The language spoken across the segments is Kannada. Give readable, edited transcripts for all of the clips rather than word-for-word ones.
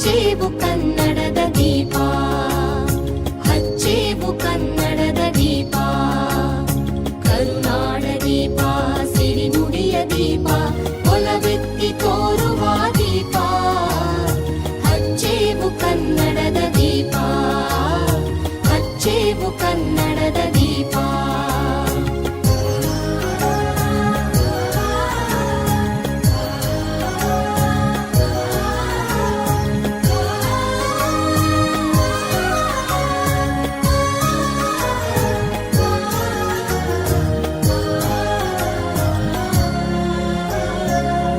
ಹಚ್ಚೇವು ಕನ್ನಡದ ದೀಪ, ಹಚ್ಚೇವು ಕನ್ನಡದ ದೀಪ, ಕರುನಾಡ ದೀಪ, ಸಿರಿನುಡಿಯ ದೀಪ, ಒಲವೆತ್ತಿ ತೋರುವ ದೀಪ. ಹಚ್ಚೇವು ಕನ್ನಡದ ದೀಪ, ಹಚ್ಚೇವು ಕನ್ನಡದ ದೀಪ.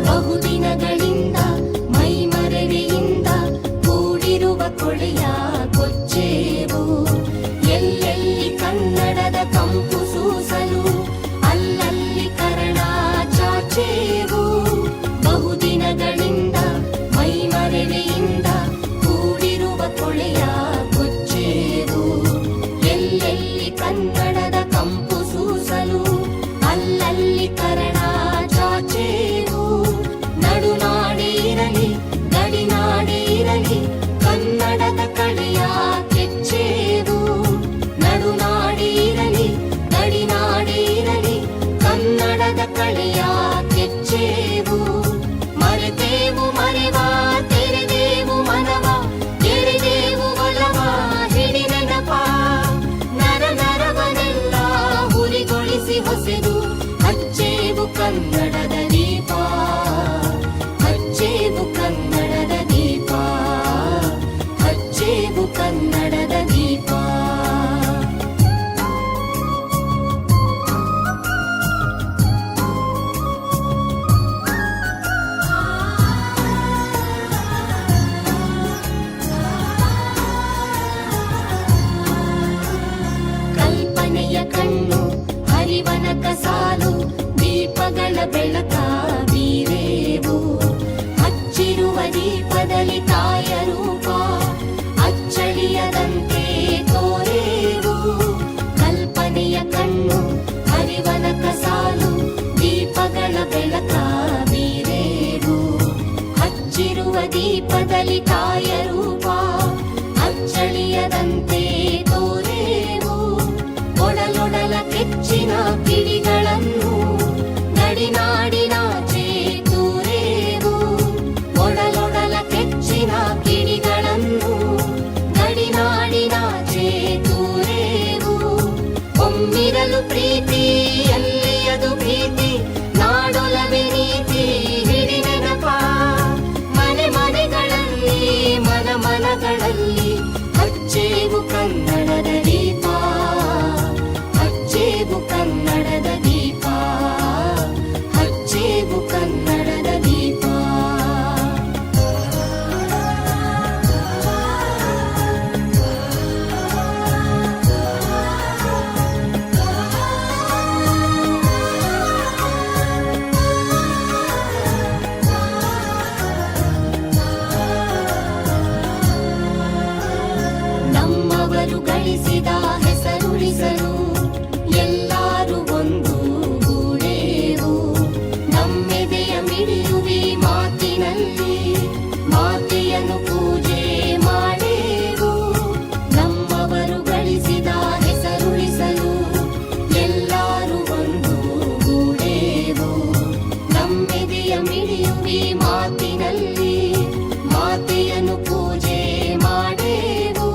ಬಹುದಿನಗಳಿಂದ ಮೈಮರೆಯಿಂದ ಕೂಡಿರುವ ಕೊಳೆಯ ಕೊಚ್ಚೇವು, ಎಲ್ಲೆಲ್ಲಿ ಕನ್ನಡದ ಕಂಪು ಸೂಸಲು ಅಲ್ಲಲ್ಲಿ ಕರಣ ಚಾಚೇವು. ಬಹುದಿನಗಳಿಂದ ಮೈಮರೆಯಿಂದ ಕೂಡಿರುವ ಕೊಳೆಯ ಕೊಚ್ಚೇವು, ಎಲ್ಲೆಲ್ಲಿ ಕನ್ನಡದ ಕಂಪು ಸೂಸಲು ಅಲ್ಲಲ್ಲಿ ಕರಣ ಚಾಚೇವು. ನಡುನಾಡೇ ಇರಲಿ ಗಡಿನಾಡೇ ಇರಲಿ ಕನ್ನಡದ ಕಳೆಯ ಕೆಚ್ಚೇವು. ನಡುನಾಡೇ ಇರಲಿ ಗಡಿನಾಡೇ ಇರಲಿ ಕನ್ನಡದ ಕಳೆಯ ಕೆಚ್ಚೇವು. ಮರೆತೇವು ಮರೆವ ತೆರೆದೇವು ಮನವ, ಎರೆದೇವು ಒಲವ ಹಿಡಿ ನೆನಪ. ನರ ನರವನೆಲ್ಲ ಹುರಿಗೊಳಿಸಿ ಹೊಸೆದು ಹಚ್ಚೇವು ಕನ್ನಡದ ದೀಪ, ಹಚ್ಚೇವು ಕನ್ನಡದ ದೀಪ, ಹಚ್ಚೇವು ಕನ್ನಡದ ದೀಪ. ಕಲ್ಪನೆಯ ಕಣ್ಣು ಹರಿವನ ಕಸಾಲು, ದೀಪಗಳ ಬೆಳಕ ಬೀರೇವು. ಹಚ್ಚಿರುವ ದೀಪದಲ್ಲಿ ತಾಯ ರೂಪ ಅಚ್ಚಳಿಯದಂತೆ ತೋರೇವು. ಕಲ್ಪನೆಯ ಕಣ್ಣು ಹರಿವನ ಕಸಾಲು, ದೀಪಗಳ ಬೆಳಕ ಬೀರೇವು. ಹಚ್ಚಿರುವ ದೀಪದಲ್ಲಿ ತಾಯ ರೂಪ ಅಚ್ಚಳಿಯದಂತೆ ತೋರೇವು. ಒಡಲೊಡಲ ಕೆಚ್ಚಿನ ಕಿಡಿಗಳನ್ನು ಗಡಿನಾಡಿನಾಚೆ ತೂರೇವು. ಒಡಲೊಡಲ ಕೆಚ್ಚಿನ ಕಿಡಿಗಳನ್ನು ಗಡಿನಾಡಿನಾಚೆ ತೂರೇವು. ಒಮ್ಮಿರಲು ಪ್ರೀತಿ ಎಲ್ಲಿಯದು ಭೀತಿ, ನಾಡೊಲವೆ ನೀತಿ ಹಿಡಿ ನೆನಪ. ಮನೆ ಮನೆಗಳಲ್ಲಿ ಮನ ಮನಗಳಲ್ಲಿ ಹಚ್ಚೇವು ಕನ್ನಡದ ದೀಪ, ಹಚ್ಚೇವು ಕನ್ನಡದ ದೀಪ, ಹಚ್ಚೇವು ಕನ್ನಡದ ದೀಪ. ನಮ್ಮವರು ಗಳಿಸಿದ ಹೆಸರುಳಿಸಲು ಎಲ್ಲರೂ ಒಂದು ಗೂಡೇವು. ನಮ್ಮೆದೆಯ ಮಿಡಿಯುವಿ ಮಾತಿನಲ್ಲಿ ಮಾತೆಯನ್ನು ಪೂಜೆ ಮಾಡೇವು. ನಮ್ಮವರು ಗಳಿಸಿದ ಹೆಸರುಳಿಸಲು ಎಲ್ಲರೂ ಒಂದು ಗೂಡೇವು. ನಮ್ಮೆದೆಯ ಮಿಡಿಯುವಿ ಮಾತಿನಲ್ಲಿ ಮಾತೆಯನ್ನು ಪೂಜೆ ಮಾಡೇವು.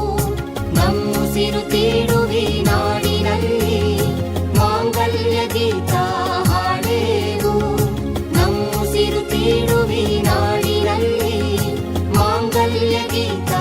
ನಮ್ಮುಸಿರು ತೀಡುವಿ ನಾಡಿನಲ್ಲಿ ಮಾಂಗಲ್ಯ ಗೀತ ಹಾಡೇವು. ನಮ್ಮುಸಿರು ತೀಡುವಿ ನಾಡಿನಲ್ಲಿ ಮಾಂಗಲ್ಯ ಗೀತ